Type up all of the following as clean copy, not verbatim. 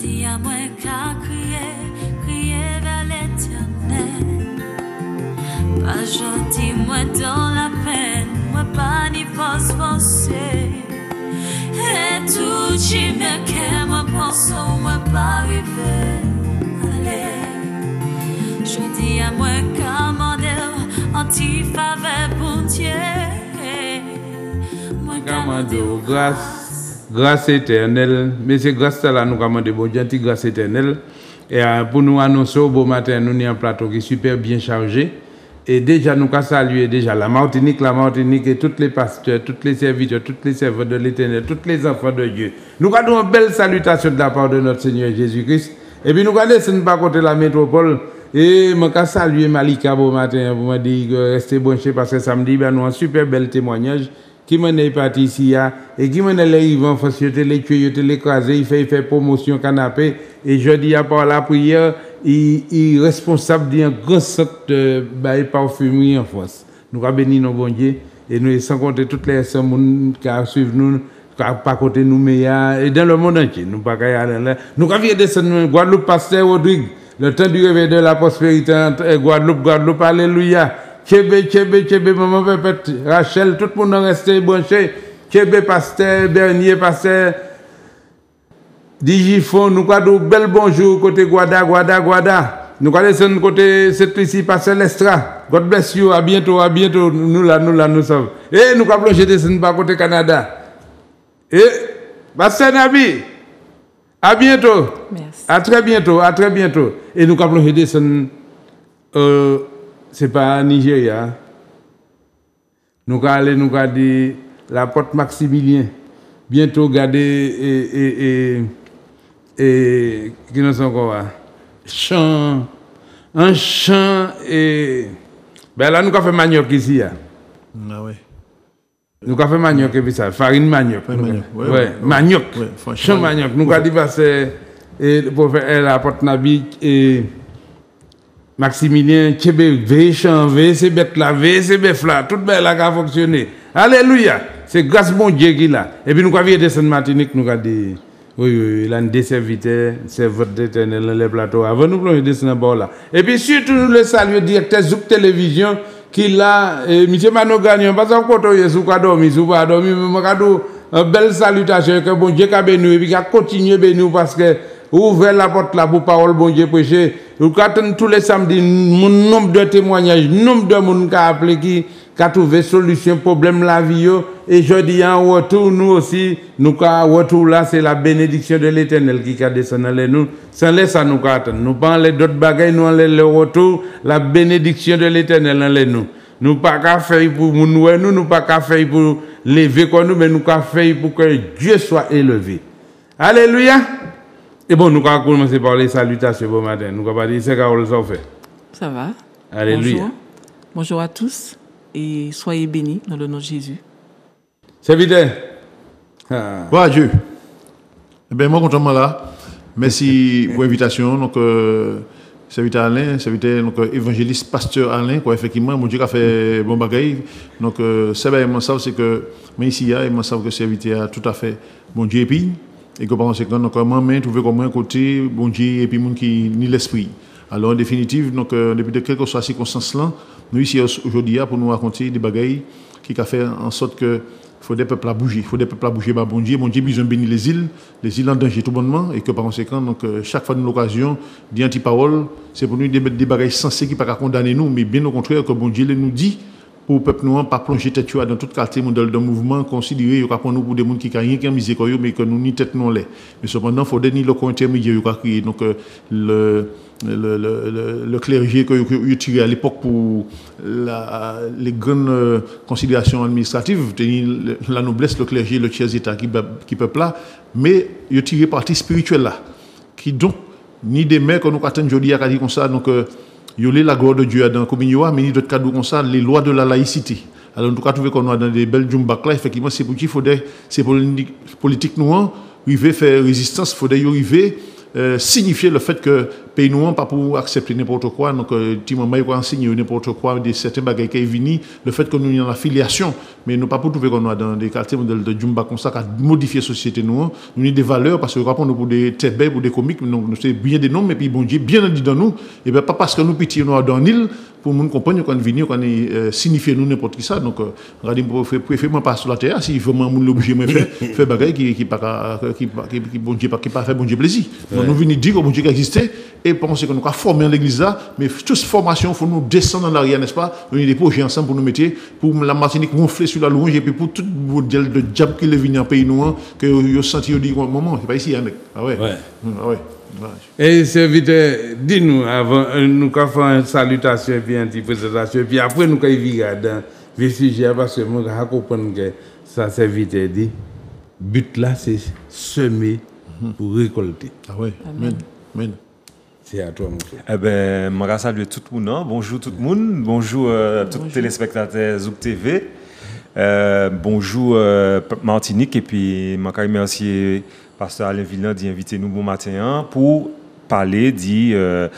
dis à moi qu'à crier vers l'éternel. Pas gentil, moi dans la peine, moi pas ni force forcée. Et tout qui me qu'est, moi pense, moi pas arriver. Allez, je dis à moi qu'à anti-faveur pour Dieu. Commando grâce éternelle, mais c'est grâce à la nous commandons bon Dieu, grâce éternelle. Et pour nous annoncer au beau matin, nous avons un plateau qui est super bien chargé. Et déjà, nous avons salué déjà la Martinique et tous les pasteurs, tous les serviteurs, tous les serveurs de l'Éternel, tous les enfants de Dieu. Nous avons une belle salutation de la part de notre Seigneur Jésus-Christ. Et puis nous allons descendre par côté de la métropole. Et je vais saluer Malika au matin pour me dire que restez branchés parce que samedi, nous avons un super bel témoignage qui m'a parti ici et qui m'a les en face, les tuer, les écraser, il fait promotion canapé. Et je dis à part la prière, il est responsable d'un grand centre de parfumerie en France. Nous avons béni nos bons dieux et nous sans compter toutes les personnes qui suivent nous, qui pas côté nous meilleurs et dans le monde entier. Nous pas aller là. Nous avons descendu Guadeloupe, Pasteur Rodrigue, le temps du réveil de la prospérité Guadeloupe, alléluia. Tchébé, maman pépette, Rachel, tout le monde est resté branché. Tchébé, Pasteur Bernier, Pasteur Digifon, nous avons bel bonjour côté Guada. Nous allons descendre côté cette ici, Pasteur Lestra. God bless you, à bientôt, nous sommes. Et nous allons plonger descendre par côté Canada. Et, Pasteur Nabi, à bientôt. Merci. À très bientôt. Et nous allons plonger descendre, c'est pas Nigeria. Nous allons dire la porte Maximilien. Bientôt garder et qui nous sont encore un champ et ben là nous avons fait manioc ici. Ah ouais. Nous avons fait manioc et puis ça, farine manioc. Manioc. Champ manioc. Nous avons dit passer pour faire la porte Nabi et Maximilien, Tchébé, Véchan, ces bêtes là, ces bêtes là, tout belle là qui a fonctionné. Alléluia. C'est grâce bon Dieu qui là. Et puis nous avons descendu Martinique, nous avons dit, oui, il a des serviteurs, c'est votre éternel dans les plateaux. Avant nous plonger descendre là. Et puis surtout nous le saluons directeur Zouk Télévision qui là, M. Mano Gagnon, parce que quand on sous dormi, sous pas dormi, une belle salutation que bon Dieu a béni et puis a continué béni parce que ouvert la porte là pour parole bon Dieu prêcher. Nous attendons tous les samedis nombre de témoignages, nombre de monde qui a appelé qui a trouvé solution problème la vie et je dis en retour nous aussi nous ka retour là c'est la bénédiction de l'Éternel qui a descendu dans nous sans laisser ça nous attendre nous pas les d'autres bagages nous le retour la bénédiction de l'Éternel dans nous pas qu'à faire pour nous pas qu'à faire pour lever comme nous mais nous qu'à faire pour que Dieu soit élevé. Alléluia. Et bon, nous allons commencer par les salutations bon matin. Nous allons dire, c'est Carole ça fait. Ça va. Alléluia. Bonjour à tous et soyez bénis dans le nom de Jésus. Serviteur. Bon Dieu. Eh bien, moi, content là. Merci pour l'invitation. Donc, serviteur Alain, serviteur donc évangéliste pasteur Alain, quoi, effectivement, mon Dieu qui a fait bon bagaille. Donc, c'est bien, moi, c'est que, mais ici, moi, ça que serviteur a tout à fait bon Dieu et puis. Et que par conséquent, donc, moi-même, trouver comme un côté, bon Dieu, et puis, moun qui ni l'esprit. Alors, en définitive, donc, depuis de quelques circonstances-là, nous ici, aujourd'hui, pour nous raconter des bagailles qui a fait en sorte que il faut des peuples à bouger. Il faut des peuples à bouger, bah, bon Dieu, besoin de bénir les îles en danger tout bonnement, et que par conséquent, donc, chaque fois de l'occasion, dit anti-parole, c'est pour nous des bagailles sensées qui ne peuvent pas condamner nous, mais bien au contraire, que bon Dieu nous dit, pour le peuple noir, pas plonger tête dans toute qualité de mouvement, considérer qu'on nous pour des gens qui n'ont rien qui miséricorde, mais que nous ni tête non l'est. Mais cependant, il faut donner le coin intermédiaire qui a créé. Donc, le clergé que vous tiré à l'époque pour les grandes considérations administratives, la noblesse, le clergé, le tiers état qui peuple là, mais vous tiré partie spirituelle là, qui donc, ni des mères que nous attendons aujourd'hui à dire comme ça, donc, il y a la gloire de Dieu dans la communion, mais il y a d'autres cas comme ça, les lois de la laïcité. Alors, en tout cas, trouver qu'on a dans des belles djumbac là, effectivement, c'est pour qu'il faut des politiques noires, arriver faire résistance, il faut arriver signifier le fait que pays nous pas pour accepter n'importe quoi donc ti maman il enseigner n'importe quoi des certains bagages qui vini le fait que nous y en affiliation mais nous pas pour trouver qu'on dans des quartiers de Jumba comme ça qui modifier société nous avons des valeurs parce que rapport nous pour des têtes pour des comiques nous c'est bien des noms mais puis bon Dieu bien dit dans nous et ben pas parce que nous petit nous dans l'île pour nous comprendre qu'on venir qu'on signifier nous n'importe qui ça donc regardez préfère pas sur la terre si vraiment nous l'obligé me faire bagaille qui pas qui bon Dieu qui pas faire bon Dieu plaisir donc nous venir dire que bon Dieu existait et penser que nous avons formé l'église là mais toute formation faut nous descendre dans l'arrière n'est-ce pas nous des projets ensemble pour nous mettre pour la Martinique gonfler sur la louange et puis pour tout modèle de diable qui est venu en pays nous que yo senti dit moment c'est pas ici hein ah ouais ah ouais. Et serviteur, dis-nous avant, nous avons fait une salutation et puis une petite présentation, et puis après nous avons virer dans le sujet parce que nous avons compris que ça serviteur dit, but là c'est semer pour récolter. Ah oui, amen. Amen. C'est à toi mon frère. Eh ben, je salue tout le monde. Bonjour tout le monde. Bonjour tous les téléspectateurs Zouk TV. Bonjour Martinique et puis je remercie Pasteur Alain Villan d'inviter nous bon matin pour parler de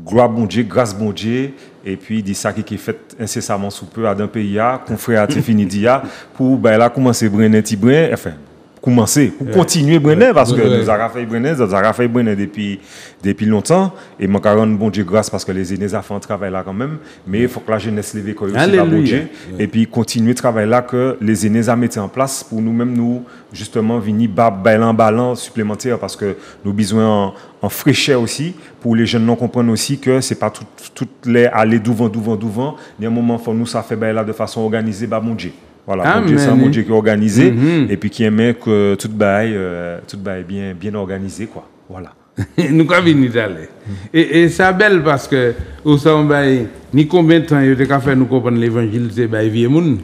gloire bon Dieu, grâce bon Dieu et puis de ça qui est fait incessamment sous peu à d'un pays confrère a fini dia pour là commencer brûler petit brin enfin commencer pour continuer brûler parce que nous avons fait brûler depuis longtemps et mon rendre bon Dieu grâce parce que les aînés a fait un travail là quand même mais il faut que la jeunesse lève aussi la bon Dieu et puis continuer travail là que les aînés a mis en place pour nous-mêmes nous justement venir ballant supplémentaire parce que nous besoin en fraîcheur aussi pour les jeunes non comprendre aussi que c'est pas toutes les aller devant il y a un moment faut nous ça fait là de façon organisée bon Dieu. Voilà, bon Dieu, c'est un bon Dieu qui est organisé et puis qui aimait que tout bail bien organisé quoi. Voilà. Nous avons venir d'aller. Et c'est belle parce que au sommet ni combien de temps il a fait nous comprendre l'évangile c'est vieux monde.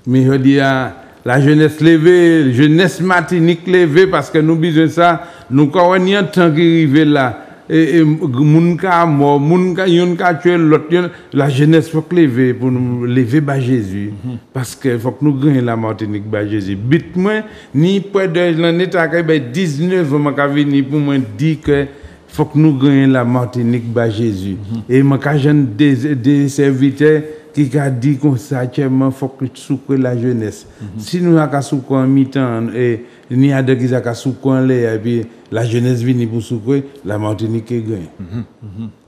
Mais je dis la jeunesse levée, jeunesse Martinique levée parce que nous besoin ça, nous avons un temps qui arrive là. Et moun ka mort moun ka yon ka tuer l'autre la jeunesse faut lever pour nous lever bas Jésus parce que faut que nous gagner la Martinique bas Jésus bit moi ni près de l'état ka 19 ans ka venir pour moi dire que faut que nous gagner la Martinique bas Jésus et moi ka jeune des serviteurs qui a dit comme ça actuellement faut que souque la jeunesse si nous a souque en mi-temps et ni a de qui a souque en l'air et puis la jeunesse vient pour souque la Martinique est gagne.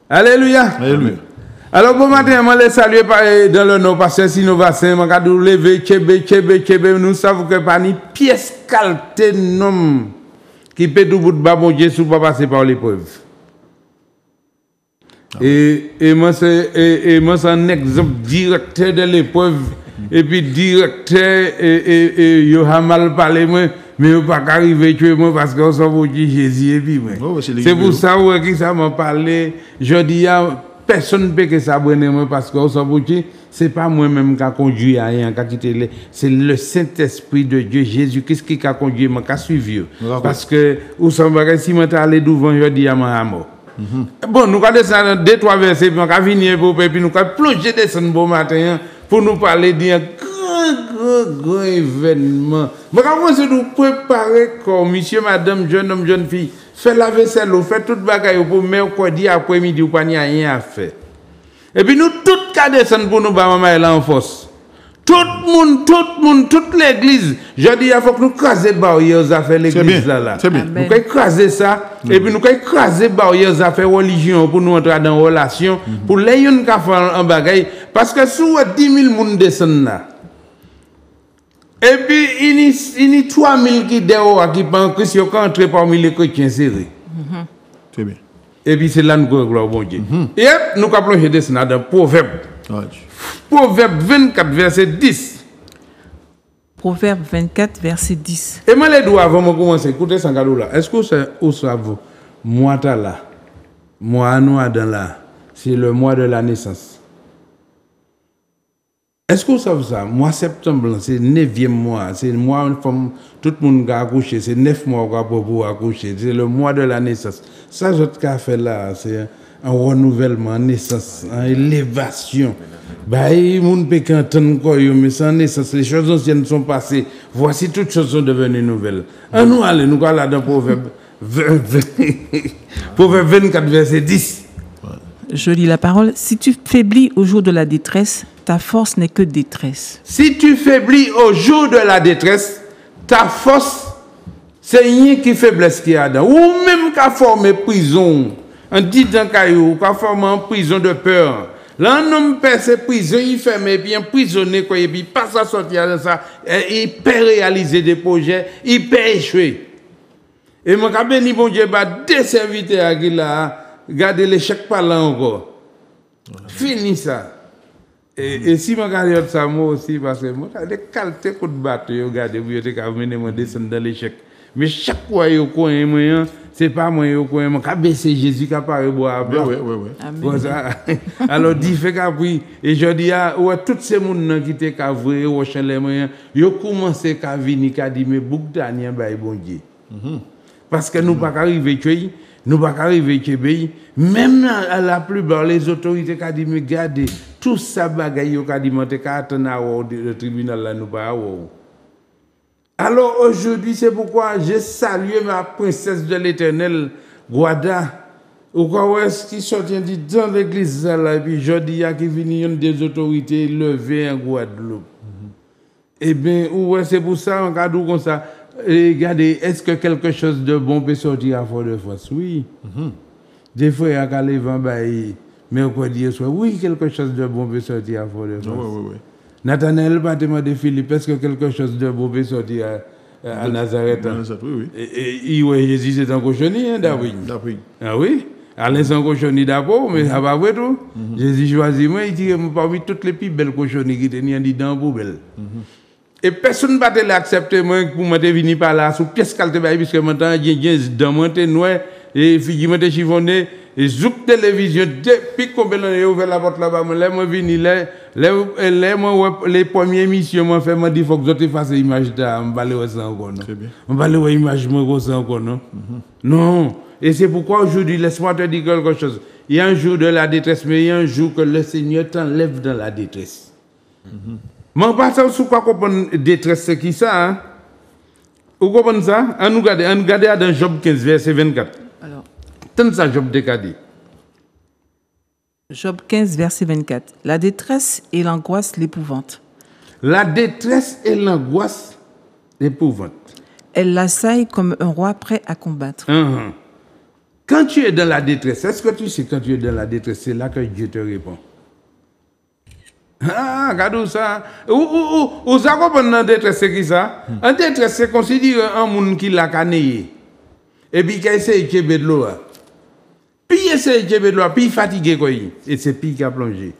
Alléluia. Alléluia. Alors bon matin moi les saluer dans le nom pasteur Sinovacin moi ka lever chebe nous savons que pas ni pièce qualité nom qui peut tout bout de bon Dieu sous pas passer par l'épreuve. Et moi c'est un exemple directeur de l'épreuve et puis directeur et yo a mal parlé moi mais yo pas arriver tuer moi parce que on s'en veut Jésus et puis moi c'est pour ça qui ça m'a parlé je dis personne peut que ça brûler moi parce que on s'en veut c'est pas moi même qui a conduit à rien qui a quitté c'est le Saint-Esprit de Dieu Jésus qu'est-ce qui a conduit moi qui a suivi parce que ou s'en va si moi aller devant je dis à ma mort. Bon, nous allons descendre 2-3 versets, puis nous allons venir pour puis nous allons plonger descendre bon matin pour nous parler d'un grand événement. Mais comment c'est nous préparer comme monsieur, madame, jeune homme, jeune fille, faire la vaisselle, faire toute bagaille pour mercredi après-midi ou pas rien à faire. Et puis nous tous qu'à descendre pour nous maman là en force. Tout le monde, toute l'église. Je dis, il faut que nous craser les barrières à faire l'église là. C'est bien. Nous écraser ça. Et puis nous écraser les barrières à faire religion pour nous entrer dans une relation. Pour les gens qui font un bagaille. Parce que si 10 000 personnes descendent là. Et puis il y a 3 000 qui dehors qui pensent que si on entre parmi les chrétiens serrés. C'est bien. Et puis c'est là que nous gloire bon Dieu. Et nous avons plongé descendre dans le proverbe. Proverbe 24, verset 10. Proverbe 24, verset 10. Et moi, les doigts, avant de commencer, écoutez ça, là. Est-ce que vous savez, moi, là, moi, nous, là, c'est le mois de la naissance. Est-ce que vous savez ça? Mois septembre, c'est le 9e mois. C'est le mois où tout le monde a accouché. C'est 9 mois pour accoucher. C'est le mois de la naissance. Ça, je t'ai fait là, c'est un renouvellement, une naissance, une élévation. Les gens peuvent entendre quoi, mais sans naissance, les choses anciennes sont passées. Voici toutes choses sont devenues nouvelles. Nous allons dans le proverbe Proverbe 24, verset 10. Je lis la parole. Si tu faiblis au jour de la détresse, ta force n'est que détresse. Si tu faiblis au jour de la détresse, ta force, c'est rien qui faiblesse qu'il y a dedans. Ou même qu'à former prison, en dit dans caillou, qu'à former en prison de peur. Là, un homme perd ses prisons, il ferme, et puis emprisonné, quoi, et puis passe à sortir de ça, et il peut réaliser des projets, il peut échouer. Et mon cabine, bon Dieu, des serviteurs qui là, garder l'échec par là encore. Fini ça. Et si je regarde ça, moi aussi, parce que moi, j'ai des qualités de battre, regardez, vous avez amené moi descendre dans l'échec. Mais chaque fois, il y a un c'est pas moi, c'est Jésus qui apparaît boire. Oui. Alors, dit fait qu'après, et je dis, tous ces gens qui étaient cavrés, au chalet moyen, ils ont commencé à venir, à dire, mais beaucoup d'années, bon Dieu. Parce que nous ne pouvons pas arriver à tuer, nous ne pouvons pas arriver à tuer. Même à la plupart, les autorités qui ont dit, mais regardez, tout ça, bagaille, qui ont dit, mais tu as le tribunal là, nous pas. Alors aujourd'hui, c'est pourquoi j'ai salué ma princesse de l'Éternel, Guada. Ou quoi est-ce qui sortit dans l'église là, et puis je dis qu'il y a des autorités levées en Guadeloupe. Eh bien, c'est pour ça, on regarde comme ça. Regardez, est-ce que quelque chose de bon peut sortir à Fort-de-France? Oui. Des fois, il y a qu'à les vendre, mais on peut dire, oui, quelque chose de bon peut sortir à Fort-de-France. Oui. Nathanaël va demander Philippe, est-ce que quelque chose de beau peut sortir à Nazareth? Oui. Et Jésus c'est un cochonnier, hein, David. Ah oui? Alain c'est un cochonnier d'abord, mais ça va vrai tout. Jésus choisit moi, il dit parmi toutes les plus belles cochonniers qui tenaient dans la poubelle. Et personne ne va l'accepter moi pour me venir par là, sous pièce qu'elle te puisque maintenant, j'ai dans mon noir, et fille me chiffonné. Et zouk télévision, depuis qu'on a ouvert la porte là-bas, moi venu les premières émissions, moi fait m'a dit faut que je fasse image là, on va aller voir ça encore non. On va aller voir image moi ça encore non. Non, et c'est pourquoi aujourd'hui laisse-moi te dire quelque chose. Il y a un jour de la détresse, mais il y a un jour que le Seigneur t'enlève dans la détresse. Moi pas ça sous quoi comprendre détresse c'est qui ça hein? Vous comprenez ça? On nous garder dans Job 15 verset 24. Alors, tant ça Job décadé. Job 15, verset 24. La détresse et l'angoisse l'épouvante. La détresse et l'angoisse l'épouvante. Elle l'assaille comme un roi prêt à combattre. Quand tu es dans la détresse, est-ce que tu sais quand tu es dans la détresse, c'est là que Dieu te répond. Ah, regarde ça. Vous avez compris dans la détresse, c'est qui ça? En détresse, c'est considéré un monde qui l'a cané. Et puis, qui essaie de de l'eau. Puis, il essaie de l'eau, puis il fatigué. Et c'est puis qui a plongé.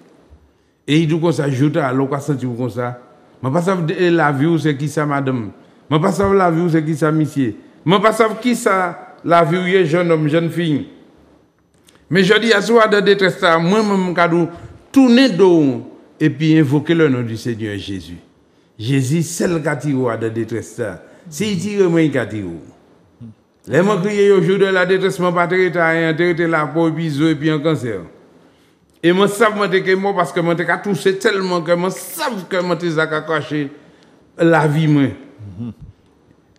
Et il dit comme ça, je à l'eau, quoi, senti comme ça. Je ne sais pas la vie, c'est qui ça, madame. Je ne sais pas la vie, c'est qui ça, monsieur. Je ne sais pas qui ça, la vie, jeune homme, jeune fille. Mais je dis à soi de détresse, moi-même, je tourner d'eau. Et puis invoquer le nom du Seigneur Jésus. Jésus, c'est le qui tire de détresse. Si il tire, moi, il tire. Les gens crient au jour de la détresse, je ne pas traiter la peau, et puis un cancer. Et je sais que moi, parce que je suis touché tellement que je sais que je suis caché la vie.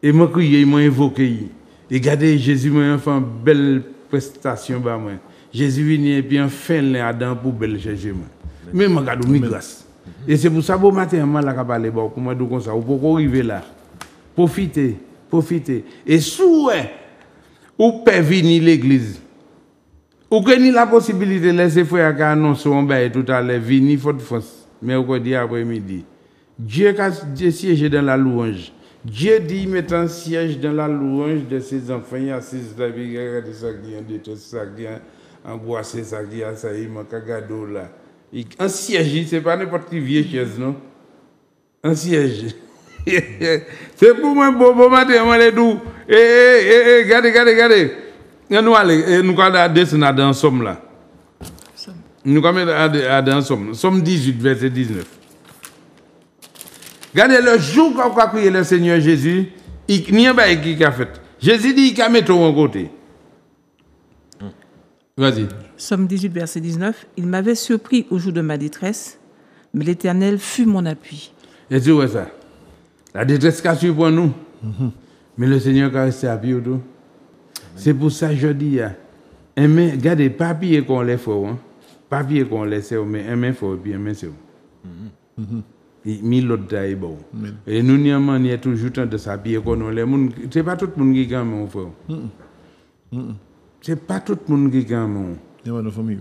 Et je crie, je invoqué. Et regardez, Jésus m'a fait une belle prestation. Jésus vient et puis enfin, il a dans la poubelle chez moi. Mais je regarde mes grâces. Et c'est pour ça que matin, je vais parler pour moi comme ça. Vous pouvez arriver là. Profitez. Et si vous pouvez venir à l'église, vous avez la possibilité de laisser frère qui annonce tout à l'heure, venir Fort-de-France. Mais vous pouvez dire après-midi. Dieu a siégé dans la louange. Dieu dit mettant siège dans la louange de ses enfants. Il y a 6 amis, regardez ça qui est détruit, ça qui est angoissé, ça qui est ça, il manque à gado là. Un siège, ce n'est pas n'importe qui vieille chaise, non? Un siège. C'est pour moi, bon matin, on va doux. Regardez. Nous allons descendre dans Somme là. Nous allons dans Somme. Somme 18, verset 19. Regardez, le jour qu'on a prié le Seigneur Jésus, il n'y a pas qui a fait. Jésus dit qu'il a mis tout en côté. Vas-y. Somme 18, verset 19. Il m'avait surpris au jour de ma détresse, mais l'Éternel fut mon appui. Et tu vois ça? La détresse qu'a surpris nous. Mais le Seigneur a resté appuyé autour. C'est pour ça que je dis, regardez, papier qu'on les fait, papier qu'on laisse, mais un main faut, puis un main c'est. L'autre taille bon. Et nous n'y avons toujours tant de s'habiller qu'on les monde. C'est pas tout le monde qui gagne mon frère. C'est pas tout le monde qui gagne mon. Il y a nos familles.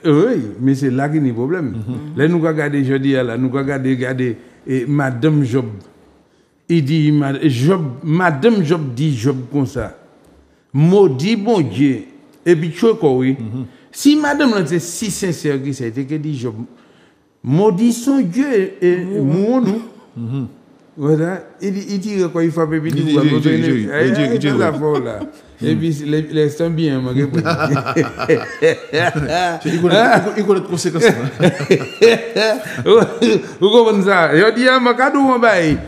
Oui, mais c'est là qu'il y a un problème. Là, nous regardons, je dis, là, nous regardons, Madame Job. Il dit, Madame Job dit Job comme ça. Maudit bon Dieu. Et puis, tu vois, oui. Si Madame c'est si sincère que c'était que dit Job. Maudit son Dieu et mourons nous. Voilà. Il dit quoi, il faut pas péter. Il dit la folle là. Et puis, les bien, moi, il connaît de conséquences. Vous comprenez ça? Je dis,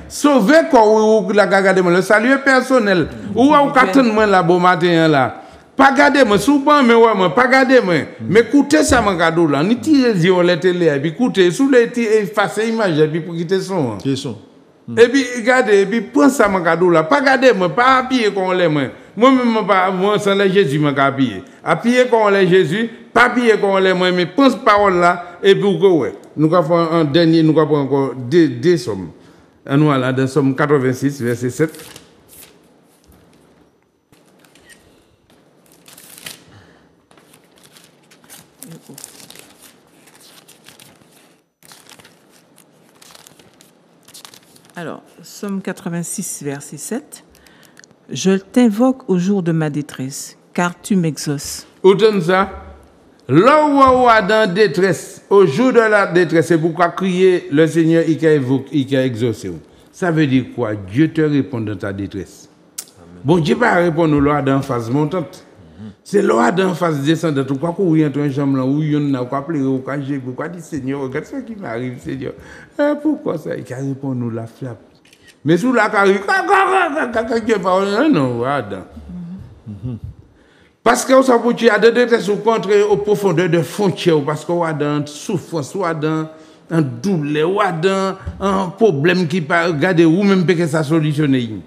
sauvez quoi, ou la garder, le salut personnel. Ou à 4 mois là, bon matin là. Pas garder moi, souvent, mais ouais, moi, pas garder moi. Mais écoutez ça, mon cadeau là. Ni tirer sur la télé, et puis écoutez, sous les effacer l'image, et puis pour quitter son. Et puis, regardez, et puis, prends ça, mon cadeau là. Pas garder moi, pas appuyer qu'on l'aime moi. Moi-même, moi, sans les Jésus, je appuyer. Appuyer qu'on l'aime Jésus, pas appuyer qu'on l'aime moi, mais pense parole là, et puis, ouais. Nous allons faire un dernier, nous allons faire encore deux sommes. Nous allons dans Somme 86, verset 7. Alors, Somme 86, verset 7. Je t'invoque au jour de ma détresse, car tu m'exauces. Autant ça, là où est dans détresse, au jour de la détresse, c'est pourquoi crier le Seigneur, il a exaucé. Ça veut dire quoi? Dieu te répond dans ta détresse. Amen. Bon, Dieu va répondre au loi d'en face montante. C'est loi d'en face descendante. Pourquoi vous entrez dans une chambre là, où il y en a, pourquoi pleurer, pourquoi dire Seigneur, regarde ce qui m'arrive, Seigneur. Pourquoi ça? Il a répondu nous la frappe. Mais sous la carrière, non, Adam. Parce que ça peut dire de détresse au contraire, aux profondeurs de frontières, parce qu'on a dans souffrance, ou dans un douleur, ou dans un problème qui peut regarder ou même que ça solutionner.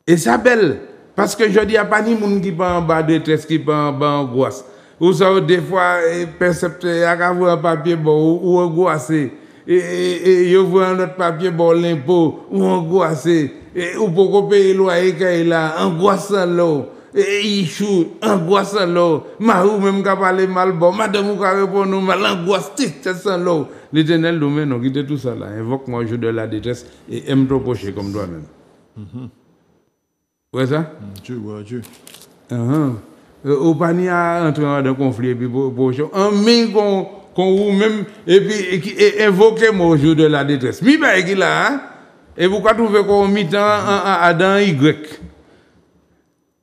Et ça belle, parce que je dis, il n'y a pas ni monde qui peut en bas de détresse, qui peut en bas angoisse. Ou ça, des fois, percepteur, il y a un papier bon, ou angoissé. Et je vois un autre papier bon l'impôt ou angoissé ou pour payer le loyer qu'il a angoissant l'eau et il chou angoissant l'eau marou même qu'a parlé mal bon madame ou qu'a répondre mal angoisse triste sans l'eau l'Éternel nous met non quitte tout ça là invoque moi jour de la détresse et aime te pocher comme toi-même. Ouais ça Dieu Dieu au panier entrer dans un conflit et puis pocher en main qu'on ou même et puis invoquer mon jour de la détresse. Mi ba qui là hein? Et pourquoi trouver qu'on mi-temps Adam Y.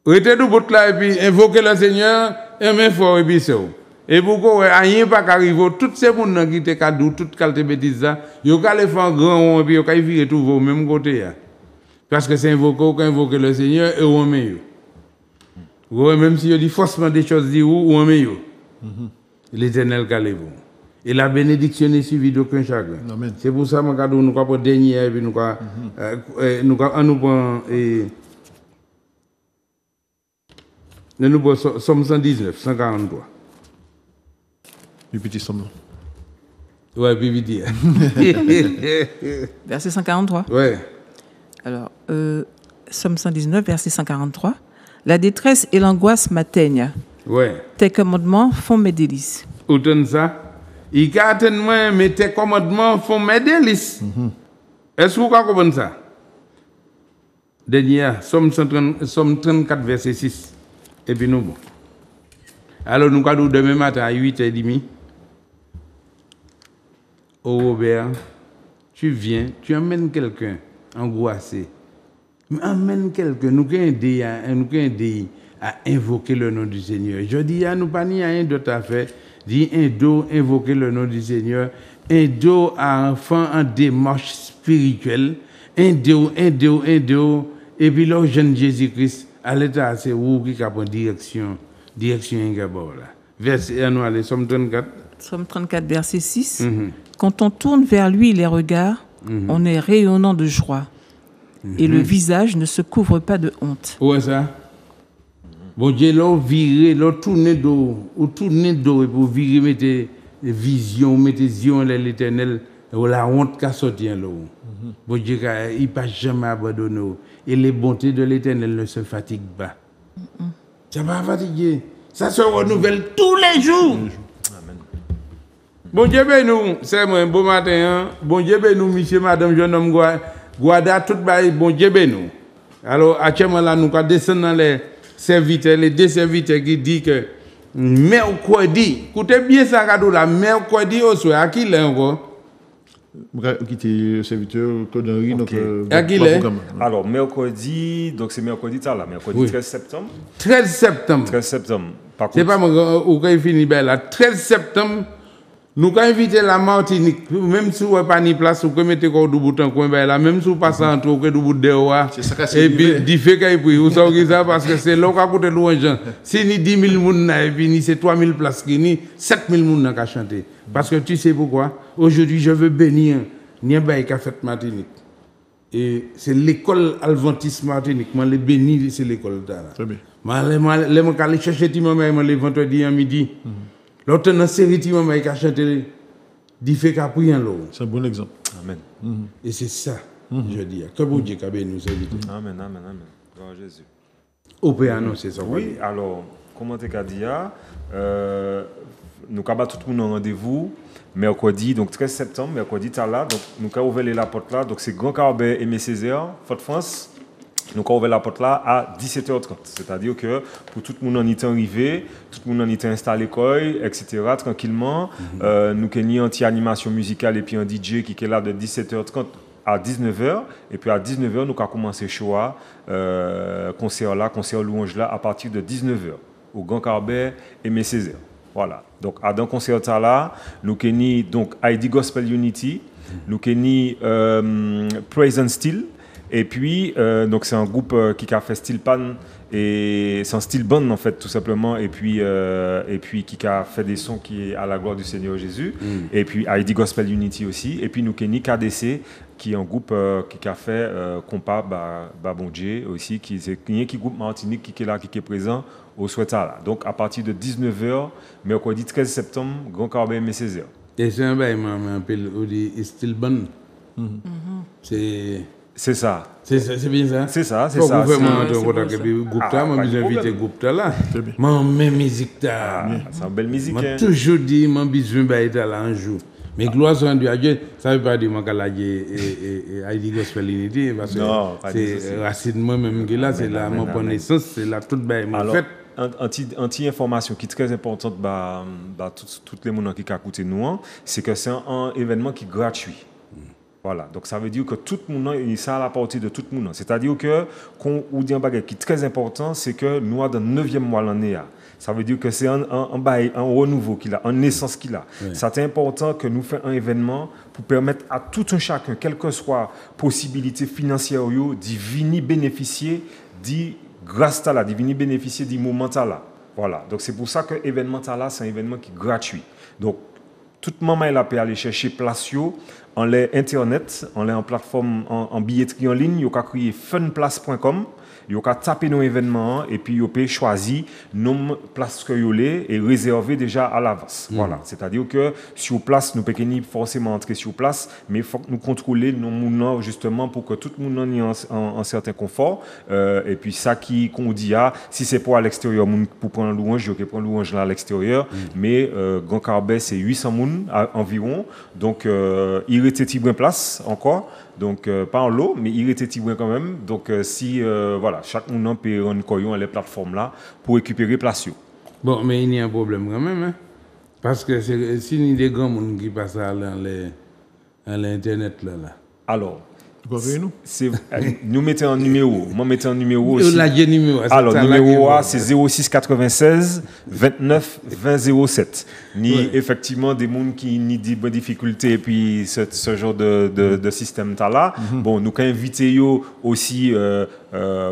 Rete du bout là et puis invoquer le Seigneur et même fort et puis c'est. Et pourquoi rien pas qu'arrive tout ces monde qui te cadeau toute qualité bêtise ça, yo ka le faire grand et puis yo ka virer tout au même côté hein. Parce que c'est invoquer le Seigneur et on met yo. Même si yo dit forcément des choses dit ou on met yo. L'Éternel calez-vous. Et la bénédiction est suivie d'aucun chagrin. C'est pour ça que nous avons dernier et puis nous avons Somme 119, 143. Le petit somme. Ouais, puis petit. Verset 143. Ouais. Alors, Somme 119, verset 143. La détresse et l'angoisse m'atteignent. Ouais. Tes commandements font mes délices. Autant ça. Il a atteint moi, mais tes commandements font mes délices. Est-ce que vous comprenez ça? Dernier, Somme 34, verset 6. Et puis nous, bon. Alors nous allons demain matin à 8h30. Oh Robert, tu viens, tu amènes quelqu'un angoissé. Amène quelqu'un, nous avons aidé à invoquer le nom du Seigneur. Je dis à nous pas ni rien d'autre à faire. Dit un dos invoquer le nom du Seigneur, un dos à enfant en démarche spirituelle, un dos, et puis le jeune Jésus-Christ, à l'état, c'est où qui prend direction Ingabor là. Verset annuel, Somme 34. Somme 34, verset 6. Quand on tourne vers lui les regards, on est rayonnant de joie. et le visage ne se couvre pas de honte. Ouais, ça. Bon Dieu, là, virer, là, tourner d'eau, ou tourner d'eau, et pour virer, mettez vision, mettez yeux l'éternel, ou la honte qu'a sorti là. Bon Dieu, il ne pas jamais abandonner. Et les bontés de l'éternel ne se fatiguent pas. Ça va fatiguer. Ça se renouvelle tous les jours. Amen. Bon Dieu, ben nous, c'est moi, un beau matin. Hein? Bon Dieu, ben nous, monsieur, madame, jeune homme, Guada, tout bail, bon Dieu, ben nous. Alors, actuellement, là, nous descendons dans les serviteurs, les deux serviteurs qui disent que mercredi, écoutez bien ça, cadeau là, mercredi au soir, à qui l'est encore? Qui était le serviteur Claude Henry. Okay. Donc, à qui l'est? Alors, mercredi, donc c'est mercredi, ça là, mercredi 13 septembre. 13 septembre. 13 septembre. C'est pas moi où il finit là. 13 septembre, nous avons invité la Martinique, même si vous n'avez pas de place, vous mettez encore du bout en coin, même si vous passez entre vous du bout de dehors, et puis, du fait qu'il y a vous savez ça, parce que c'est là qu'on a coûté louange. Si ni 10 000 personnes, et puis ni c'est 3 000 places, ni 7 000 personnes qui ont chanté. Parce que tu sais pourquoi? Aujourd'hui, je veux bénir Niambaye qui a fait Martinique. Et c'est l'école Adventiste Martinique. Moi, les bénis, c'est l'école là. Très bien. Je vais aller chercher le vendredi à midi. L'autre dans la série, qui a chanté, dit fait qu'à prier l'eau. C'est un bon exemple. Amen. Et c'est ça, je dis. Que bon Dieu qui nous invite. Amen, amen, amen. Gloire à Jésus. On peut annoncer ça. Oui, alors, comment tu as dit, nous avons tout le monde en rendez-vous. Mercredi, donc 13 septembre, mercredi, tu là. Donc, nous avons ouvert la porte là. Donc, c'est Grand Carbet Aimé Césaire, Fort-France. Nous avons ouvert la porte là à 17h30. C'est-à-dire que pour tout le monde en était arrivé, tout le monde en était installé, etc., tranquillement. Nous avons une anti-animation musicale et puis un DJ qui est là de 17h30 à 19h. Et puis à 19h, nous avons commencé le show, concert louange là, à partir de 19h, au Grand Carbet Aimé Césaire. Voilà. Donc, à dans concert là, nous avons donc ID Gospel Unity, nous avons Praise and Still. Et puis, donc c'est un groupe qui a fait style pan et c'est un style band en fait tout simplement. Et puis qui a fait des sons qui est à la gloire du Seigneur Jésus. Et puis ID Gospel Unity aussi. Et puis nous Kenny KDC qui est un groupe qui a fait compas bon Dieu aussi qui est groupe Martinique qui est là qui est présent au Souhaita là. Donc à partir de 19h mercredi 13 septembre Grand Carbet Aimé Césaire. Et c'est un bail m'appelle style band. C'est ça. C'est bien ça. C'est ça, c'est ça. Vous pouvez inviter Gupta là. Mon même musique là. C'est une belle musique. Moi toujours dit mon besoin d'être là un jour. Mais gloire soit à Dieu, ça veut pas dire que je ID Gospel Unity parce que c'est racine moi-même qui là, c'est là mon connaissance, c'est là toute bail en fait. Anti-information qui est très importante toutes les gens qui écoutent nous, c'est que c'est un événement qui est gratuit. Voilà, donc ça veut dire que tout le monde, ça à la portée de tout le monde. C'est-à-dire que, qu'on dit un bagage qui est très important, c'est que nous, dans le 9e mois l'année, ça veut dire que c'est un renouveau qu'il a, une naissance qu'il a. Oui. C'est important que nous fassions un événement pour permettre à tout un chacun, quelle que soit possibilité financière, d'y venir bénéficier de grâce à la, d'y venir bénéficier du moment là. Voilà, donc c'est pour ça que l'événement là, c'est un événement qui est gratuit. Donc, tout le monde a pu aller chercher place en internet, en plateforme, en billetterie en ligne, vous pouvez créer funplace.com, vous pouvez taper nos événements et puis vous pouvez choisir nos places que vous voulez et réserver déjà à l'avance. Voilà, c'est-à-dire que sur place, nous ne pouvons pas forcément entrer sur place, mais il faut que nous contrôlions nos mouvements justement pour que tout le monde ait un certain confort. Et puis ça qu'on dit, si c'est pour à l'extérieur, pour prendre louange, je vais prendre louange là à l'extérieur, mais Grand Carbet, c'est 800 personnes environ, donc il était une place encore. Donc, pas en lot, mais il était tibouin quand même. Donc, si, voilà, chaque monde peut rendre coyon à les plateformes là pour récupérer place. Bon, mais il y a un problème quand même, hein? Parce que si il y a des grands gens qui passent à l'internet là. Alors, nous mettons un numéro. Moi, mettons un numéro aussi. Alors, le numéro A, c'est 06 96 29 20 07. Effectivement, des gens qui ont des bonnes difficultés et puis ce genre de système là. Bon, nous avons invité aussi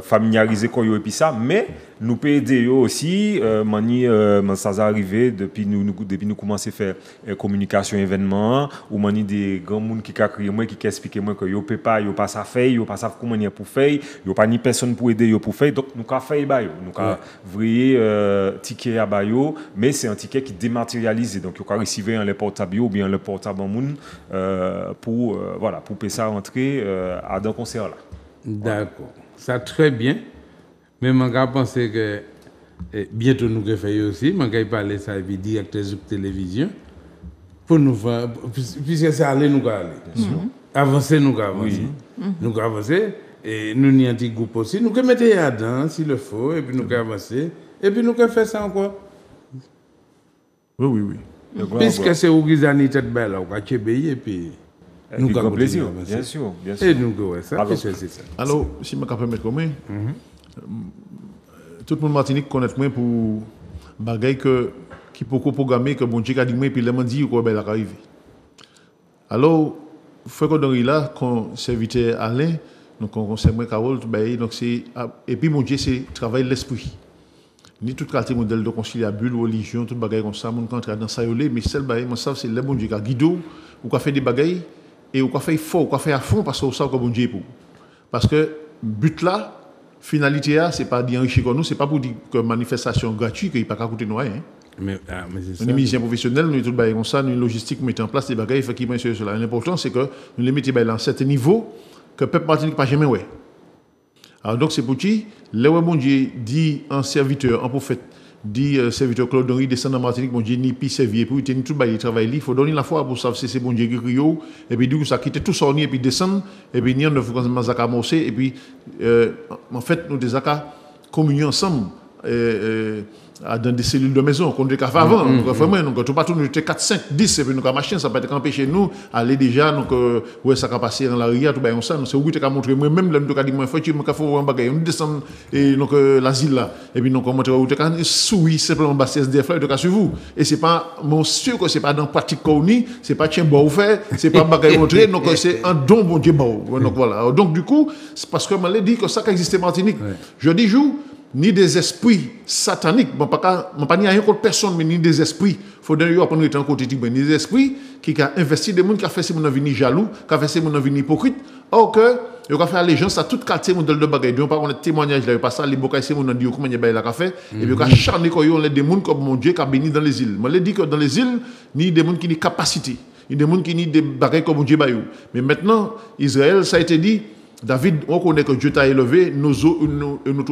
familiariser quoi et puis ça, mais nous peut aider aussi mani ça a arrivé depuis nous commencer à faire communication événement ou mani des grands monde qui a crié moi qui expliquer moi que yo peut pas yo pas ça fait yo pas ça comment y pour faire yo pas ni personne pour aider yo pour faire donc nous ca faire ba yo nous ca vriller ticket à ba yo mais c'est un ticket qui dématérialisé donc yo ca recevoir les portables ou bien le portable monde pour voilà pour payer ça rentrer à dans concert là. D'accord. Ça très bien. Mais je pense que bientôt nous allons faire aussi, je vais parler ça avec directeur de télévision pour nous faire, puisque c'est aller, nous allons aller. Avancer, nous allons avancer. Nous allons avancer et nous avons un petit groupe aussi. Nous allons mettre là-dedans s'il le faut et puis nous allons avancer et puis nous allons faire ça encore. Oui. Puisque c'est au Gizani tête belle, on va et puis nous avons plaisir, bien sûr. Et nous allons ça, c'est ça. Alors, si je peux permettre comme tout le monde Martinique connaît moi pour bagaille qui peut programmer que bon Dieu a dit moi puis les gens dit quoi ben la arrivé. Alors faut que dans là quand serviteur Alain donc on conseille moi Carole donc c'est et puis mon Dieu c'est travail l'esprit. Ni toute qualité modèle de conciliabule religion toute bagaille comme ça mon quand dans ça mais seul bagaille moi ça c'est le bon Dieu qui guide ou qui fait des bagailles et ou qui fait fort ou qui fait à fond parce que ça que bon Dieu pour. Parce que but là finalité c'est pas d'enrichir nous c'est pas pour dire que manifestation gratuite qu'il pas coûter nous rien mais c'est ça nous musiciens professionnels nous tout bail comme ça nous logistique mettre en place des bagages effectivement sur cela l'important c'est que nous les mettons à un certain niveau que peuple Martinique pas jamais ouais alors donc c'est pour qui le bon Dieu dit en serviteur en prophète dit serviteur Claude Henri descend en Martinique bon Dieu ni pi servir pour tenir tout bail travail il faut donner la foi pour savoir si c'est bon Dieu qui crie et puis du coup ça quitter tout ça et puis descendre et puis nous faut commencer à amorcer et puis en fait nous des communion ensemble dans des cellules de maison qu'on devait faire avant vraiment donc tout partout nous était 4 5 10 et puis nous ka machine ça peut être empêcher nous aller déjà donc ouais ça va passer dans la ria tout bail ça c'est où tu as montré moi même là nous ka dit moi faut un bagage on descend et donc l'asile là et puis nous on montre où tu as souris simplement bas SDF là de cas sur vous et c'est pas mon sûr que c'est pas dans pratique qu'on c'est pas tien bon faire c'est pas bagage montrer donc c'est un don bon Dieu bon donc voilà donc du coup c'est parce que m'a dit que ça existe en Martinique je dis jour ni des esprits sataniques, pas ni rien contre personne, mais ni des esprits. Faut d'ailleurs apprendre à côté ni des esprits qui a investi des gens qui a fait ces gens venir jaloux, qui a fait ces gens venir hypocrite. Or que il a fait allégeance à toute qualité modèle de bagaille. Donc par contre témoignage là, pas ça les bocay ces gens dit comment il a fait et puis il a charné quoi les démons comme mon Dieu qui a béni dans les îles. Moi le dit que dans les îles ni des gens qui ni capacité, ni des gens qui ni des bagailles comme mon Dieu bayou. Mais maintenant Israël ça a été dit David, on connaît que Dieu t'a élevé, nos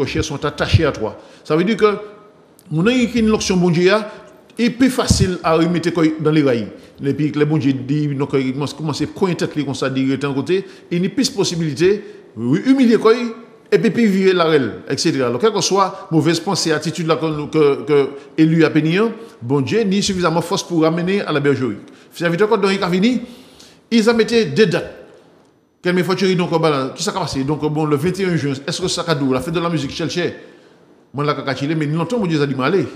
chairs sont attachés à toi. Ça veut dire que, mon ami qui est une loction bon Dieu, est plus facile à remettre dans les rails. Et puis, les bon Dieu dit, donc, il commence à coincer tête comme ça, dire d'un côté, il n'y a plus de possibilité, humilier quoi, et puis vivre la règle, etc. Alors, quelle que soit mauvaise pensée, attitude là que élu à Pénian, bon Dieu ni suffisamment force pour ramener à la bergerie. Serviteur quand il a fini, ils ont mis des dates. Quelle fois tu donc qui ça va passer donc bon le 21 juin est-ce que ça cadeau la fête de la musique chercher moi la kakachile mais longtemps mon Dieu a dit aller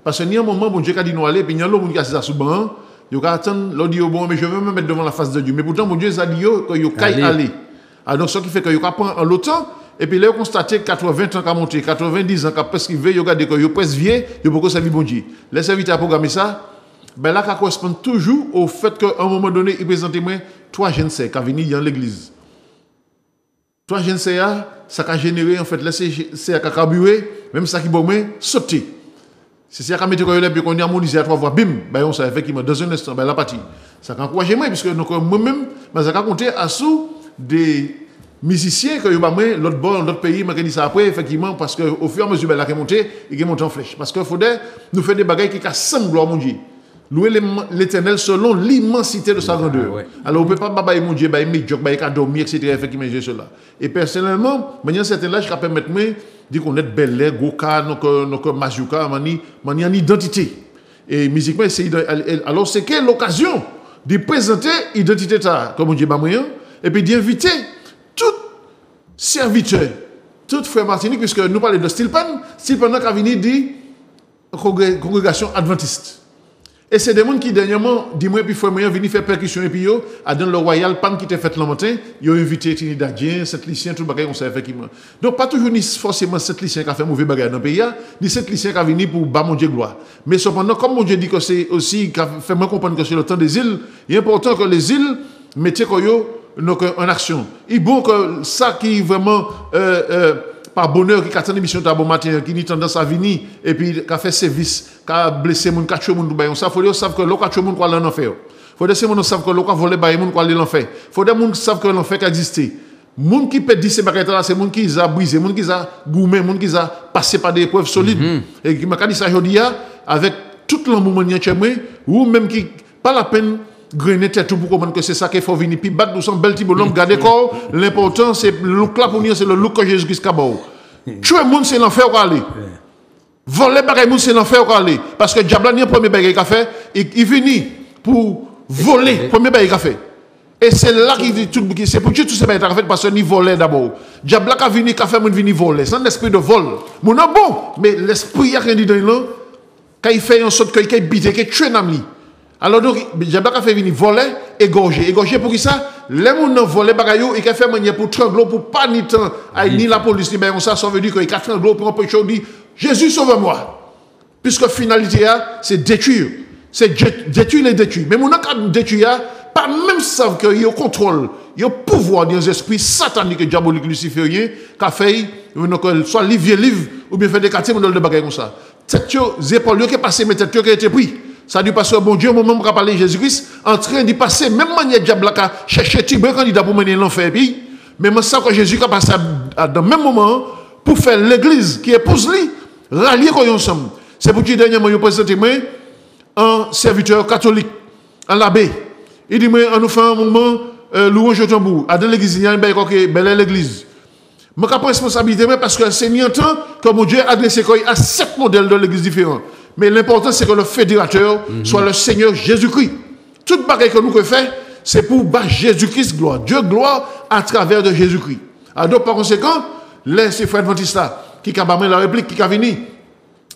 parce que ni un moment bon Dieu a dit nous aller puis il y a l'autre qui a ça sous banc yo ka attendre l'autre dit bon mais je veux me mettre devant la face de Dieu mais pourtant mon Dieu a dit que yo caille aller donc ce qui fait que yo ka prend en l'autre et puis là on constate 80 ans qu'a monté 90 ans qu'a presque veille yo regarder que yo presque vieux yo pourquoi servir bon Dieu les serviteurs programmer ça ben là ça correspond toujours au fait qu'à un moment donné il présente moi 3 jeunes sœurs qui venir dans l'église. 3 jeunes sœurs ça a généré en fait là c'est à carburé même ça qui bon moi sauter. C'est ça qui mettre que là puis qu'on y a harmonisé à 3 fois bim ben on ça effectivement dans un instant ben la partie. Ça a encouragé moi puisque donc moi-même ben ça a compté à sous des musiciens que yo ba moi l'autre bord l'autre pays m'a dit ça après effectivement parce que au fur et à mesure ben la qui monter il monte en flèche parce que faudrait nous faire des bagages qui semblent gloire mon Dieu. Louer l'Éternel selon l'immensité de sa grandeur. Alors, on ne peut pas babayer mon Dieu, babayer médiocre, babayer dormir, etc. Effectivement, j'ai cela. Et personnellement, maintenant, certain là, je peux permettre de connaître Bel-Air, Goka, donc Mazuka, mani en identité. Et musiquement, alors c'est quelle l'occasion de présenter l'identité comme mon Dieu babayer, et puis d'inviter tout serviteur, tout frère Martinique, puisque nous parlons de Stilpan qui a venu de congrégation adventiste. Et c'est des gens qui, dernièrement, dis-moi, puis frère, venir faire percussion, et puis yo, à dans le Royal, pan qui était fait le matin, ils ont invité Trinidadien, Saint-Lucien, tout le bagage, on sait effectivement. Donc, pas toujours ni forcément Saint-Lucien qui a fait mauvais bagage dans le pays, ni Saint-Lucien qui a venu pour bas mon Dieu gloire. Mais cependant, comme mon Dieu dit que c'est aussi, qui a fait moi comprendre que c'est le temps des îles, il est important que les îles mettent en action. Il est bon que ça qui vraiment, par bonheur, qui a une émission de bon matin, qui a tendance à venir, et puis qui a fait service, qui a blessé les gens, qui a tué les gens, il faut savoir que l'on a tué les gens, quoi l'en fait. Il faut que les gens savent que l'on a volé les gens, quoi l'en fait. Il faut que les gens savent que l'enfer existe. Les gens qui peuvent dire ces bagages-là, c'est les gens qui ont brisé, les gens qui ont gourmé, les gens qui ont passé par des épreuves solides. Et qui m'a dit ça aujourd'hui, avec tout l'engouement ou même qui, pas la peine, grainer tête pour comprendre que c'est ça qu'il faut venir. Puis battre nous sommes bel petit bonhomme, garder corps. L'important, c'est le look là pour nous, c'est le look que Jésus-Christ a beau. Tuer le monde, c'est l'enfer où aller. Voler bagay monde, c'est l'enfer où aller. Parce que Diable n'a premier bagay qu'il a fait, il vient pour voler, premier bagay qu'il a fait. Et c'est là qu'il dit tout, c'est pour tuer tout ce bagay qu'il a fait parce qu'il volait d'abord. Diable a venu, qu'il a fait, il vient voler. C'est un esprit de vol. Mon nom bon, mais l'esprit, il y a rien dit dans le quand il fait en sorte qu'il a bité, qu'il tue un ami. Alors donc, Diable a fait venir voler, égorger. Égorger pour qui ça? Les gens qui ont volé bagayou, ils ont fait manière pour trembler, pour pas ni temps, ni la police, ni bien ça, ça veut dire qu'ils ont tremblé pour empêcher de dire Jésus sauve-moi. Puisque la finalité, c'est détruire. C'est détruire les détruire. Mais mon cas détruire, pas même savent qu'il y a contrôle, il y a pouvoir des esprits sataniques et diaboliques lucifériens, qui a fait, soit livre, ou bien fait des quartiers, de bagaille comme ça. Tête, les épaules qui sont passées, mais tête qui a été pris. Ça dit parce que bon Dieu, au moment où on parler de Jésus-Christ, en train d'y passer, même manière diable a cherché Tibé candidat pour mener l'enfer. Mais moi, ça que Jésus a passé dans le même moment pour faire l'église qui épouse lui, rallier ensemble. C'est pour que dernièrement, je présente un serviteur catholique, un l'abbé. Il dit, on nous fait un moment, louange au tambour, à l'église, il y a une belle église. Je prends responsabilité parce que c'est ni un temps que mon Dieu a adressé à 7 modèles de l'église différents. Mais l'important, c'est que le fédérateur soit le Seigneur Jésus-Christ. Toute bagaille que nous faisons, c'est pour battre Jésus-Christ gloire. Dieu gloire à travers de Jésus-Christ. Alors, par conséquent, les frères adventistes qui ont la réplique, qui ont venu,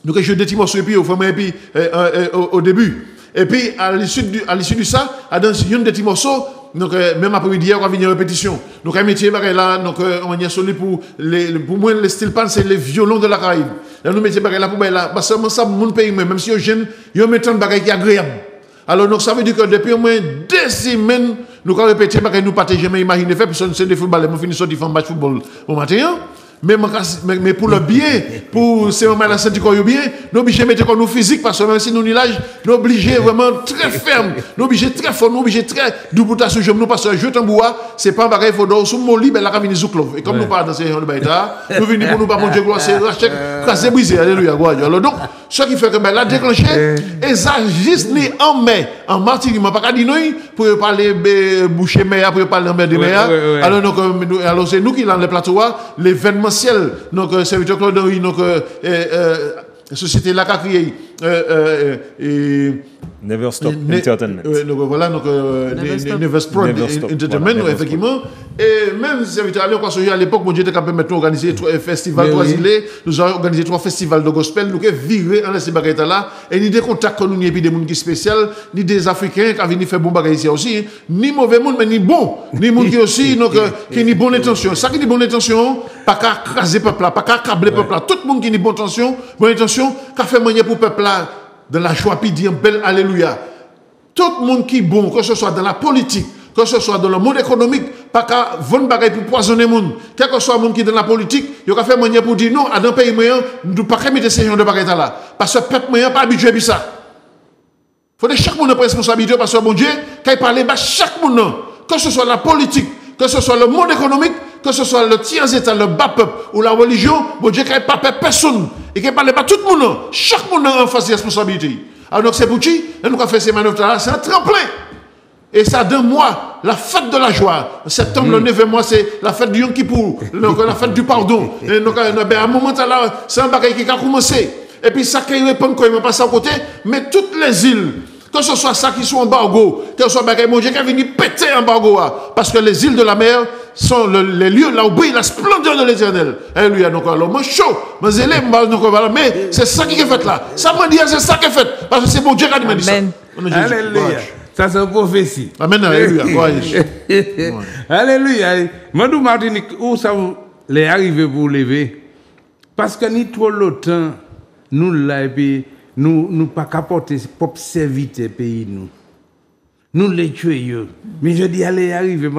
nous avons des petits morceaux au début. Et puis, à l'issue de ça, dans une des petits morceaux, donc, même après-midi, on va venir en répétition. Donc, un métier, là, donc, on y a solide pour moi, le style pan, c'est les violons de la Caraïbe. Là, nous mettons là pour là. Parce que ça, mon pays, même si on est jeune, ils mettent un bagage qui est agréable. Alors, donc, ça veut dire que depuis au moins 2 semaines, nous avons répété, nous pas jamais imaginer faire, parce que c'est des footballeurs, nous finissons de faire un match football au matin. Mais pour le bien, pour ces moments là sentir qu'on bien, nous obligés de mettre nous physique parce que même si nous n'y l'âge, nous obligés vraiment très ferme, nous obligés très fort, nous obligés très double sur nous parce que je tambour, c'est pas pareil, faut dans sous mon lit, ben la camine zouklov. Et comme nous pas dans ces gens de baïta, nous venons pour nous pas manger gloire, c'est racheter, casser brisé, alléluia, gloire. Alors donc, ce qui fait que ben la déclencher, et ça juste ni en mai, en Martinique, pas qu'à dire nous pour parler boucher mer, pour parler en mer de mer. Alors c'est nous qui dans les plateaux, l'événement donc serviteur Claude Henry, donc société là qui a créé Never Stop Entertainment. Donc voilà, donc Never Stop Entertainment, effectivement. Et même serviteur à l'époque, mon Dieu était capable de organiser 3 festivals, 3 îles. Nous avons organisé 3 festivals de gospel. Nous avons viré en ces bagages là. Et ni des contacts que nous n'avons pas des gens qui spéciaux, ni des Africains qui viennent faire bon bagages ici aussi. Ni mauvais monde, mais ni bon. Ni monde qui aussi, donc qui ni bonne intention. Ça qui dit bonne intention, pas qu'à craser peuple là, pas qu'à câbler peuple là. Tout le monde qui ni bonne intention, qui a fait manière pour peuple là. De la joie, puis dire bel alléluia. Tout le monde qui est bon, que ce soit dans la politique, que ce soit dans le monde économique, pas qu'à vendre bagaille pour poisonner le monde. Quel que soit le monde qui est dans la politique, il a fait manière pour dire non, à un pays moyen, nous ne pouvons pas mettre ces gens de bagaille là. Parce que le peuple moyen n'est pas habitué à ça. Il faut que chaque monde ait responsabilité parce que bon Dieu, quand il parle, chaque monde, que ce soit la politique, que ce soit le monde économique, que ce soit le tiers état, le bas peuple ou la religion, bon Dieu, qu'il n'y ait pas personne et qu'il n'y ait pas tout le monde, chaque monde a en face de responsabilité. Alors donc c'est pour qui nous avons fait ces manœuvres-là, c'est un tremplin. Et ça donne moi la fête de la joie. En septembre, le 9e mois, c'est la fête du Yom Kippour, la fête du pardon. Et donc, à un moment là, c'est un bagage qui a commencé. Et puis ça qui répond quand il va passer à côté, mais toutes les îles. Que ce soit ça qui soit embargo, que ce soit bagay mon Dieu qui a venu péter embargo, parce que les îles de la mer sont les lieux là où brille la splendeur de l'Éternel. Alléluia. Donc alors, moi chaud, moi zélé, mais c'est ça qui est fait là. Ça me dit, c'est ça qui est fait, parce que c'est mon Dieu qui a dit ça. Alléluia. Ça c'est une prophétie. Amen, alléluia. Alléluia. Madou Martinique, où ça les arrivé pour lever? Parce que ni trop longtemps, nous là, et puis nous pas capoter propre serviteur pays nous. Nous les tuer. Mais je dis, allez, arriver,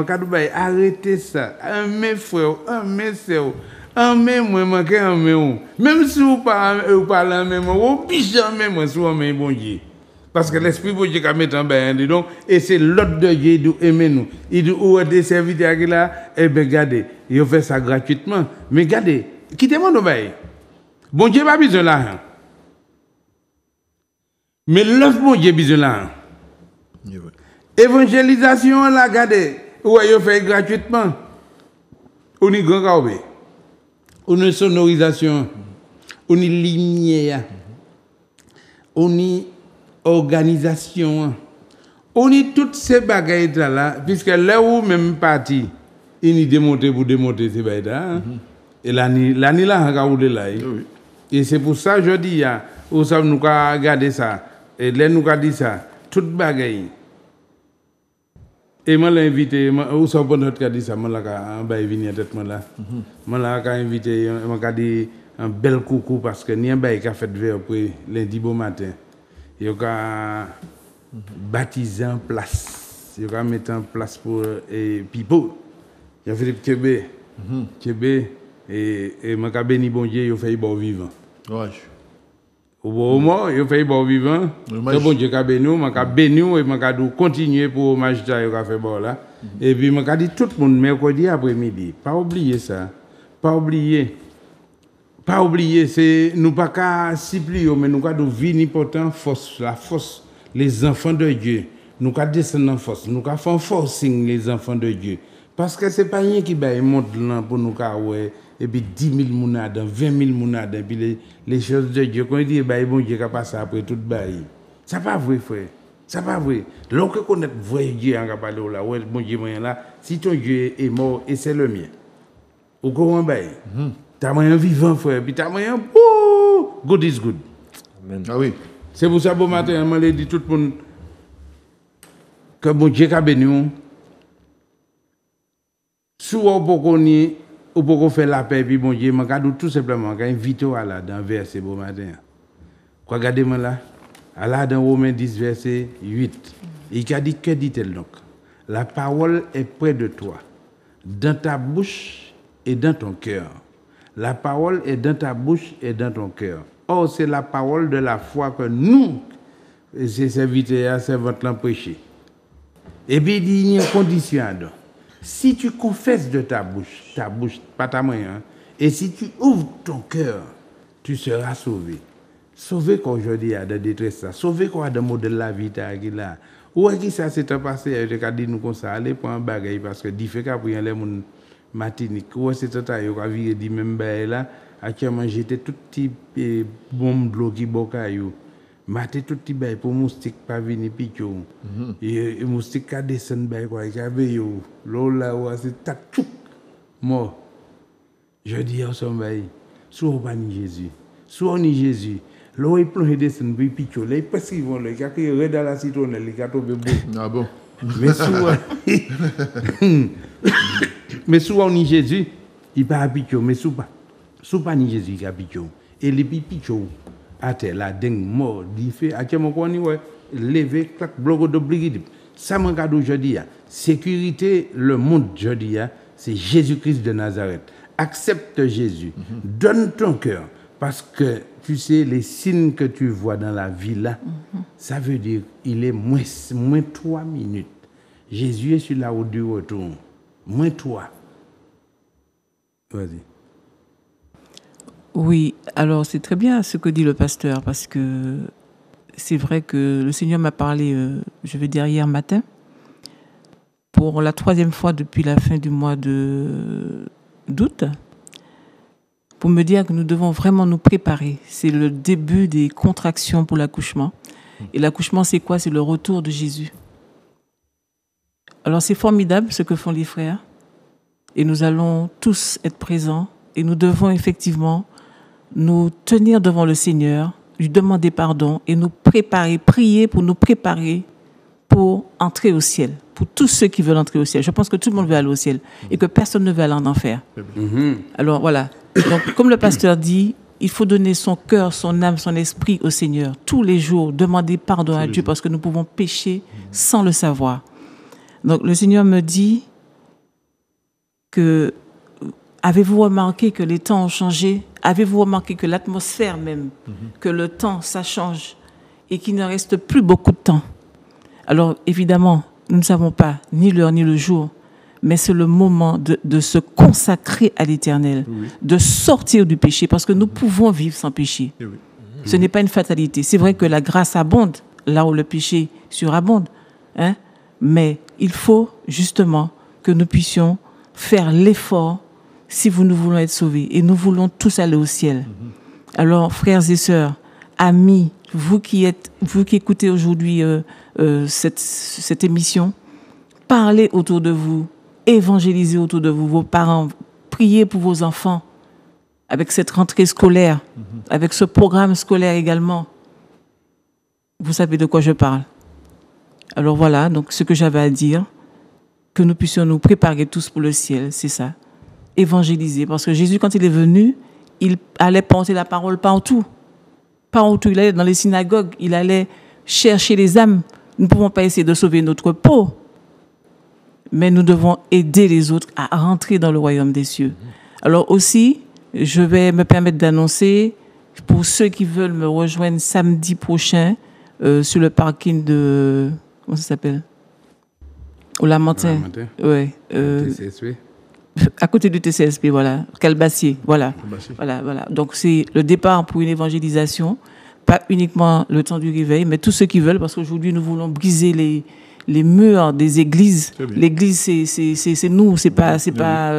arrêtez ça. Un mes frères, un mes sœurs, un mes moi, un mes même si vous parlez en même, vous pichez en même, si vous avez bon Dieu. Parce que l'esprit de Dieu qui met en bas, donc, et c'est l'autre de Dieu qui aime nous. Il dit, où est des serviteurs qui là, eh bien, regardez, il fait ça gratuitement. Mais regardez, quittez-moi nos bails. Bon Dieu n'a pas besoin de l'argent. Mais l'œuvre, bon Dieu a besoin de l'argent. Évangélisation, là, regardez, où est-ce fait gratuitement? On y grand carré, on y sonorisation, on y lumière, on y organisation, on y toutes ces bagailles là, puisque là où même parti, il y démonter pour démonter ces bagailles là. Et l'année là, on là. Et c'est pour ça que je dis, où ça nous a regardé ça, et là nous a dit ça, toutes bagailles. Et moi l'ai invité, où ça bon notre dit ça, moi là venir tête moi là. Moi là invité, moi dit un bel coucou parce que ni un bail qui a fait vers après lundi bon matin. Il a baptisé en place. Il a mis en place pour Pipo. Il a fait Kébé. Kébé et moi a béni bon Dieu, il a fait bon vivant. Ouais. Au moment, il a fait bon vivant. C'est bon Dieu qui a béni, m'a béni et m'a dit continuer pour hommage à il a fait bon là. Et puis m'a dit tout le monde mercredi après-midi. Pas oublier ça. Pas oublier. Pas oublier, c'est nous pas qu'à supplier, mais nous qu'à venir pourtant force, la force, les enfants de Dieu. Nous qu'à descendre en force, nous qu'à faire forcing les enfants de Dieu. Parce que c'est pas rien qui va monter là pour nous qu'à ouais. Et puis 10 000 mounades, 20 000 mounades, et puis les choses de Dieu, quand il dit, bon Dieu qui a passé après tout bail. C'est pas vrai, frère. C'est pas vrai. Lorsque connaître vrai Dieu en parler là, ouais, bon Dieu moyen là, si ton Dieu est mort et c'est le mien. Au courant bail. T'as moyen vivant, frère, puis t'as moyen, good is good. Amen. Ah oui. C'est pour ça, bon matin, je me dit tout le monde que bon Dieu a béni. Si on peut faire la paix, puis bon Dieu, je tout simplement invite à là dans verset bon matin. Regardez-moi là, à dans Romains 10, verset 8. Il a dit, que dit-elle donc? La parole est près de toi, dans ta bouche et dans ton cœur. La parole est dans ta bouche et dans ton cœur. Or, c'est la parole de la foi que nous, ces serviteurs, servantes, l'ont prêché. Et puis, il y a une condition. Si tu confesses de ta bouche, pas ta main, et si tu ouvres ton cœur, tu seras sauvé. Sauvé qu'aujourd'hui, il y a de détresse. Sauvé qu'on a de modèle de la vie. Où est-ce que ça s'est passé? Je vais dire nous comme ça, allez pour un bagage, parce que dit fait qu'après, les gens Martinique, où est-ce que tu as dit même là, actuellement j'étais tout petit bombe de l'eau qui bocaillou. Maté tout petit bail pour moustique pas venir picho. Et moustique a descend bail quoi, il avait yo. L'eau là où c'est tac tchouk mort. Je dis au son bail, soit pas ni Jésus. Soit ni Jésus. L'eau est plongé descend puis picho, là parce qu'ils vont le gars qui est dans la citronnelle, les gars tombent beau. Ah bon. Mais soit mais souvent ni Jésus, il pas habitué, mais souvent ni Jésus qui habitué. Et les pipichou à terre la dingue mort, il fait à quel moment on ouais, lever clac bloc de brigade. Ça me regarde aujourd'hui, sécurité le monde aujourd'hui, c'est Jésus-Christ de Nazareth. Accepte Jésus, donne ton cœur parce que tu sais les signes que tu vois dans la vie là, ça veut dire il est moins 3 minutes. Jésus est sur la route du retour. Moins 3. Vas-y. Oui, alors c'est très bien ce que dit le pasteur, parce que c'est vrai que le Seigneur m'a parlé, je vais dire hier matin, pour la 3e fois depuis la fin du mois d'août, pour me dire que nous devons vraiment nous préparer. C'est le début des contractions pour l'accouchement. Et l'accouchement, c'est quoi? C'est le retour de Jésus. Alors c'est formidable ce que font les frères. Et nous allons tous être présents. Et nous devons effectivement nous tenir devant le Seigneur lui demander pardon et nous préparer, prier pour nous préparer pour entrer au ciel, pour tous ceux qui veulent entrer au ciel. Je pense que tout le monde veut aller au ciel et que personne ne veut aller en enfer. Alors voilà, donc comme le pasteur dit, il faut donner son cœur, son âme, son esprit au Seigneur. Tous les jours, demander pardon à Dieu parce que nous pouvons pécher sans le savoir. Donc le Seigneur me dit que avez-vous remarqué que les temps ont changé? Avez-vous remarqué que l'atmosphère même, que le temps, ça change et qu'il ne reste plus beaucoup de temps? Alors évidemment, nous ne savons pas ni l'heure ni le jour, mais c'est le moment de se consacrer à l'Éternel, de sortir du péché, parce que nous pouvons vivre sans péché. Ce n'est pas une fatalité. C'est vrai que la grâce abonde là où le péché surabonde, hein? Mais il faut justement que nous puissions faire l'effort si nous voulons être sauvés. Et nous voulons tous aller au ciel. Alors, frères et sœurs, amis, vous qui écoutez aujourd'hui cette émission, parlez autour de vous, évangélisez autour de vous, vos parents, priez pour vos enfants, avec cette rentrée scolaire, avec ce programme scolaire également. Vous savez de quoi je parle. Alors voilà, donc ce que j'avais à dire, que nous puissions nous préparer tous pour le ciel, c'est ça. Évangéliser, parce que Jésus, quand il est venu, il allait porter la parole partout. Partout, il allait dans les synagogues, il allait chercher les âmes. Nous ne pouvons pas essayer de sauver notre peau, mais nous devons aider les autres à rentrer dans le royaume des cieux. Alors aussi, je vais me permettre d'annoncer, pour ceux qui veulent me rejoindre samedi prochain, sur le parking de... Comment ça s'appelle? Au Lamentin. Oui. TCSP. À côté du TCSP, voilà. Calbassier, voilà. Voilà. Donc c'est le départ pour une évangélisation, pas uniquement le temps du réveil, mais tous ceux qui veulent, parce qu'aujourd'hui nous voulons briser les murs des églises. L'église, c'est nous, c'est pas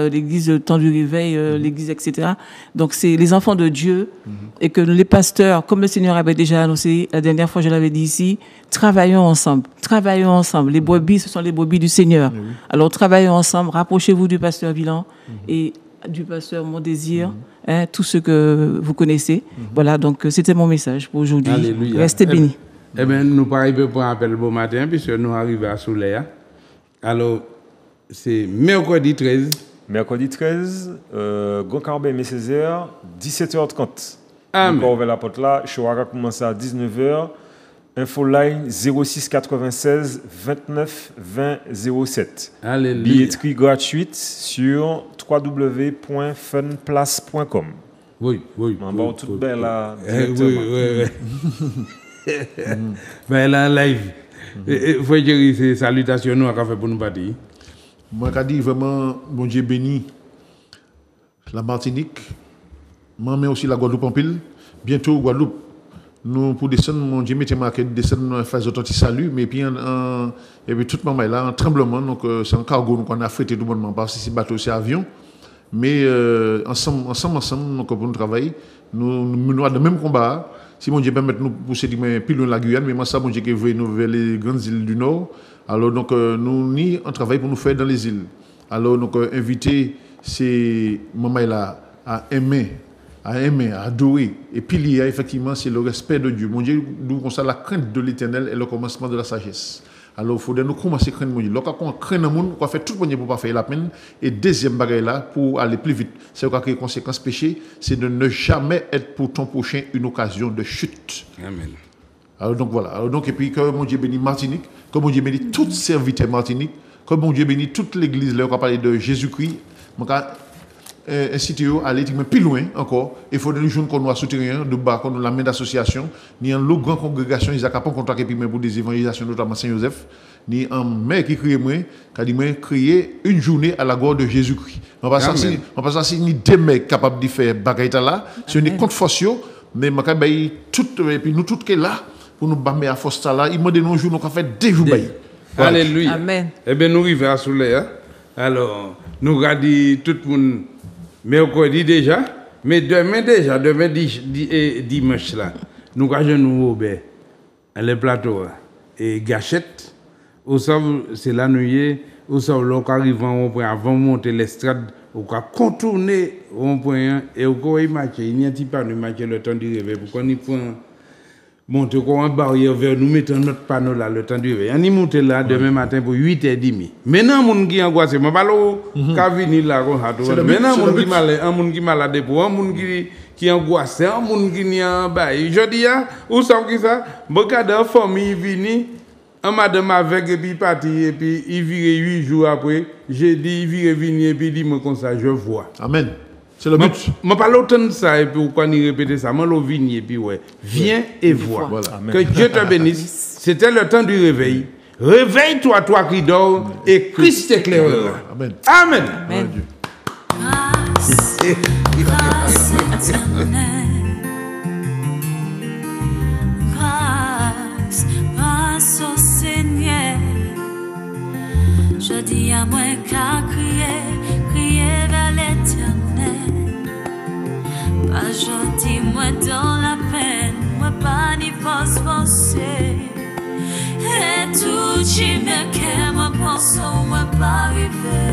l'église le temps du réveil, l'église, etc. Donc c'est les enfants de Dieu et que les pasteurs, comme le Seigneur avait déjà annoncé, la dernière fois je l'avais dit ici, travaillons ensemble. Les brebis, ce sont les brebis du Seigneur. Alors travaillons ensemble, rapprochez-vous du pasteur Villan et du pasteur Mon Désir, tous ceux que vous connaissez. Voilà, donc c'était mon message pour aujourd'hui. Alléluia. Restez bénis. Eh bien, nous pas arriver pour un appel bon matin, puisque nous arrivons à Soleil. Alors, c'est mercredi 13. Mercredi 13, Goncarbet et Césaire, 17h30. Amen. On va ouvrir la porte là. Le show va commencer à 19h. Infoline 06 96 29 20 07. Alléluia. Billetterie gratuite sur www.funplace.com. Oui. Bon, toute belle là. Oui. Ben là, live. Faut dire ces salutations nous avons fait pour nous partir. Moi, je dis vraiment, bon Dieu béni la Martinique, mais aussi la Guadeloupe en pile. Bientôt, Guadeloupe, nous, pour descendre, mon Dieu, mettez marqué descendre, faire autant de salut, mais puis, et puis tout le monde est là, un tremblement, donc c'est un cargo, donc on a affrété tout le monde, parce que c'est bateau, c'est avion. Mais ensemble, donc, pour nous travailler, nous menons le même combat. Si mon Dieu permet de nous pousser plus loin de la Guyane, mais moi, ça, mon Dieu, qui veut nous vers les grandes îles du Nord. Alors, donc, nous, on travaille pour nous faire dans les îles. Alors, donc, inviter ces moments-là à aimer, à adorer. Et puis, effectivement, c'est le respect de Dieu. Mon Dieu, nous, comme ça, la crainte de l'Éternel est le commencement de la sagesse. Alors, il faut nous commencer à craindre mon Dieu. Lorsqu'on craint le monde, on fait tout le monde pour pas faire la peine. Et deuxième bagaille là, pour aller plus vite, c'est quoi que les conséquences péché, c'est de ne jamais être pour ton prochain une occasion de chute. Amen. Alors donc voilà. Alors donc, et puis que mon Dieu bénisse Martinique, que mon Dieu bénisse toute serviteur Martinique, que mon Dieu bénisse toute l'église, là on va parler de Jésus-Christ. Donc inciter à aller plus loin encore. Il faut nous joindre qu'on nous soutenir de bas, qu'on nous l'amène d'association, ni en l'autre grande congrégation, ils n'ont pas contact pour des évangélisations, notamment Saint-Joseph, ni en mère qui crie moi, qui dit moi créer une journée à la gloire de Jésus-Christ. On passe ainsi ni des mecs capables de faire bagaille là, c'est une contre force mais ma bay tout et puis nous toutes qui là pour nous battre à force là, il m'a donné un jour nous fait 2 jours bay. Alléluia. Amen. Eh bien nous arrivons à Soleil. Alors, nous regardons tout le monde mercredi déjà, mais demain dimanche là, nous regardons nous Robert, les plateaux et gâchette. Au savez, c'est la nuit, au savez, lorsqu'on arrive au point avant de monter l'estrade, on va contourner au point et on va marcher. Il n'y a pas de marcher le temps de rêver. Pour qu'on y prend monter quoi en barrière vers nous mettons notre panneau là le temps du réveil. On y monte là demain matin pour 8h30. Maintenant moun qui angoisse, moi parlo ka venir là comme ça. Maintenant moun qui malade pour un moun qui angoisse, un moun qui ni en bas. Je dis où ça qui ça? Beaucoup de famille vini un madame avec et puis parti et puis il vire 8 jours après, j'ai dit il vire venir et puis dit moi comme ça je vois. Amen. C'est le but. Je parle autant de ça et puis pourquoi ni répéter ça, moi le vigné et puis ouais, viens et vois. Voilà. Que Dieu te bénisse. C'était le temps du réveil. Réveille-toi toi qui dors et Christ t'éclairera. Amen. Amen. Grâce éternelle. Grâce au Seigneur. Je dis à moi qu'à crier vers l'Éternel. Pas gentil, moi dans la peine, moi pas ni force forcée. Et tout qui me qu'est, moi pense, moi pas arriver.